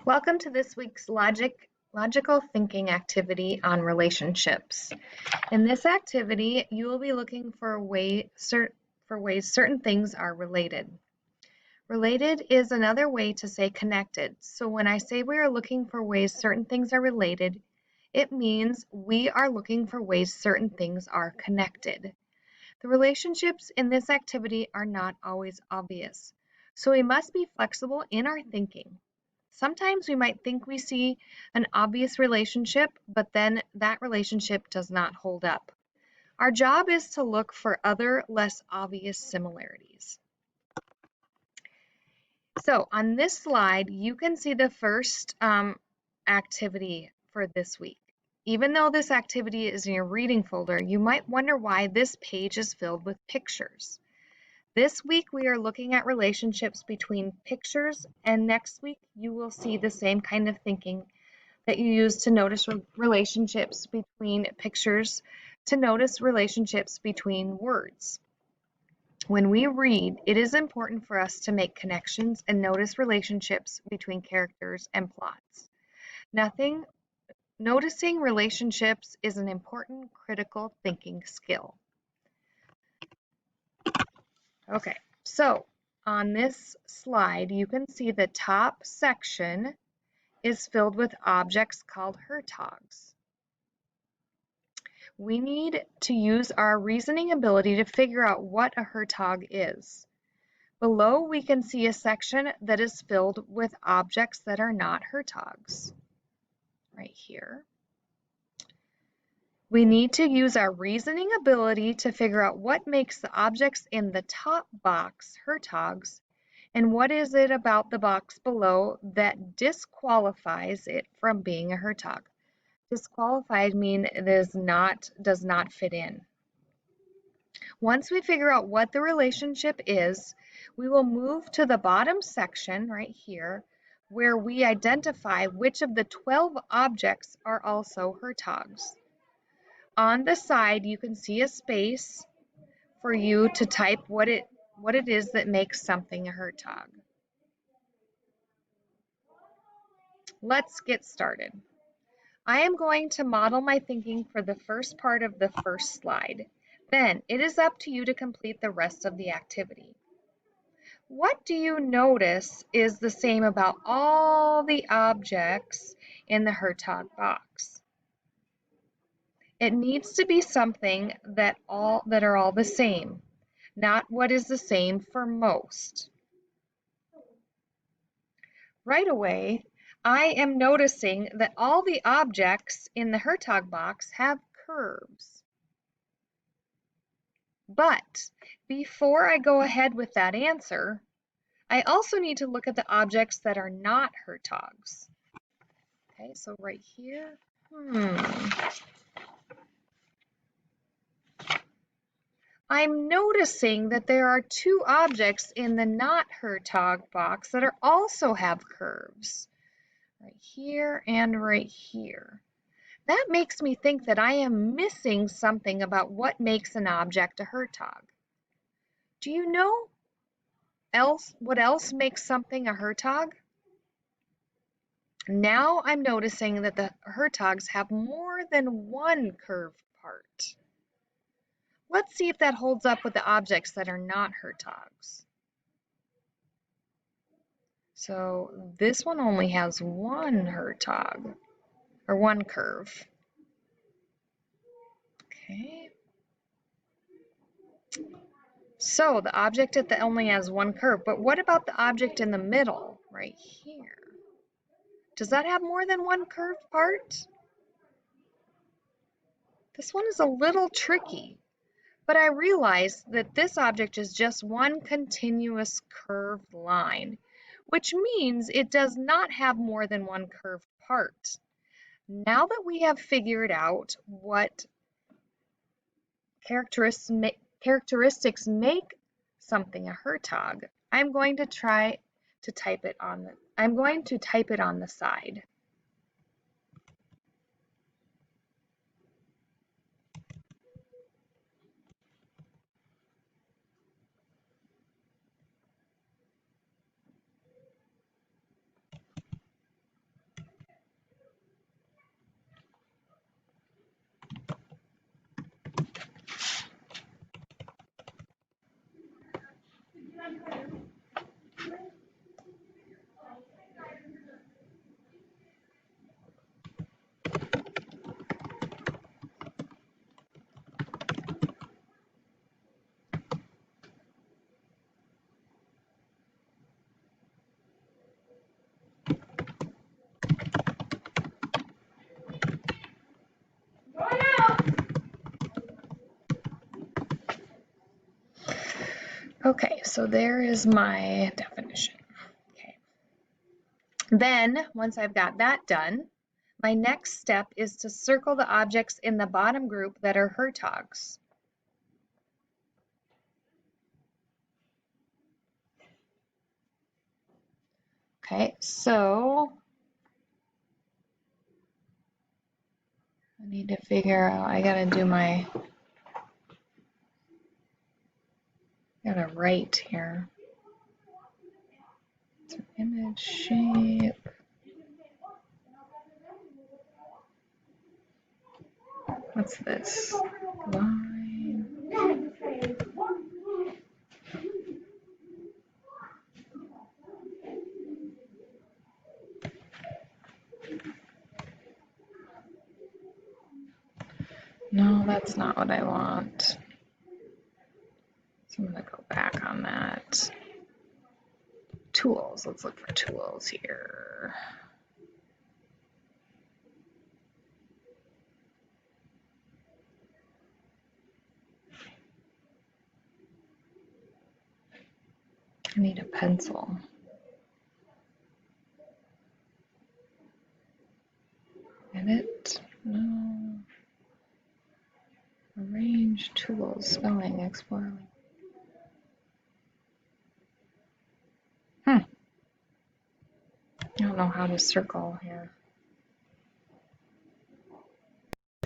Welcome to this week's logical thinking activity on relationships. In this activity, you will be looking for ways certain things are related. Related is another way to say connected. So when I say we are looking for ways certain things are related, it means we are looking for ways certain things are connected. The relationships in this activity are not always obvious, so we must be flexible in our thinking. Sometimes we might think we see an obvious relationship, but then that relationship does not hold up. Our job is to look for other, less obvious similarities. So on this slide, you can see the first activity for this week. Even though this activity is in your reading folder, you might wonder why this page is filled with pictures. This week we are looking at relationships between pictures, and next week you will see the same kind of thinking that you use to notice relationships between pictures, to notice relationships between words. When we read, it is important for us to make connections and notice relationships between characters and plots. Noticing relationships is an important critical thinking skill. Okay, so on this slide, you can see the top section is filled with objects called Hertogs. We need to use our reasoning ability to figure out what a Hertog is. Below, we can see a section that is filled with objects that are not Hertogs, right here. We need to use our reasoning ability to figure out what makes the objects in the top box Hertogs, and what is it about the box below that disqualifies it from being a Hertog. Disqualified means it does not fit in. Once we figure out what the relationship is, we will move to the bottom section right here, where we identify which of the 12 objects are also Hertogs. On the side, you can see a space for you to type what it is that makes something a Hertog. Let's get started. I am going to model my thinking for the first part of the first slide. Then it is up to you to complete the rest of the activity. What do you notice is the same about all the objects in the Hertog box? It needs to be something that are all the same, not what is the same for most. Right away, I am noticing that all the objects in the Hertog box have curves. But before I go ahead with that answer, I also need to look at the objects that are not Hertogs. Okay, so right here, I'm noticing that there are two objects in the not Hertog box that also have curves, right here and right here. That makes me think that I am missing something about what makes an object a Hertog. Do you know what else makes something a Hertog? Now I'm noticing that the Hertogs have more than one curved part. Let's see if that holds up with the objects that are not Hertogs. So this one only has one Hertog, or one curve. Okay. So the object that only has one curve, but what about the object in the middle, right here? Does that have more than one curved part? This one is a little tricky, but I realize that this object is just one continuous curved line, which means it does not have more than one curved part. Now that we have figured out what characteristics make something a Hertog, I'm going to type it on the side. Okay, so there is my definition. Okay. Then, once I've got that done, my next step is to circle the objects in the bottom group that are Hertogs. Okay, so I need to figure out, I gotta write here. So image shape. What's this? Line. No, that's not what I want. So I'm gonna go back on that. Tools, let's look for tools here. I need a pencil. Edit, no. Arrange tools, spelling, exploring. I don't know how to circle here.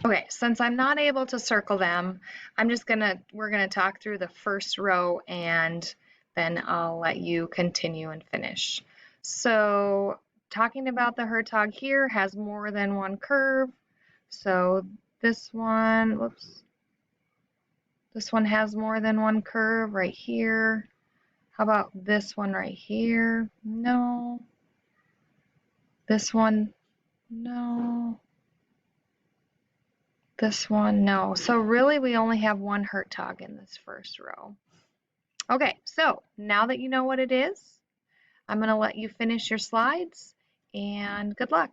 Okay, since I'm not able to circle them, we're gonna talk through the first row and then I'll let you continue and finish. So talking about the Hertog here has more than one curve. So this one, whoops, this one has more than one curve right here. How about this one right here? No. This one, no. This one, no. So really we only have one Hertog in this first row. Okay, so now that you know what it is, I'm going to let you finish your slides and good luck.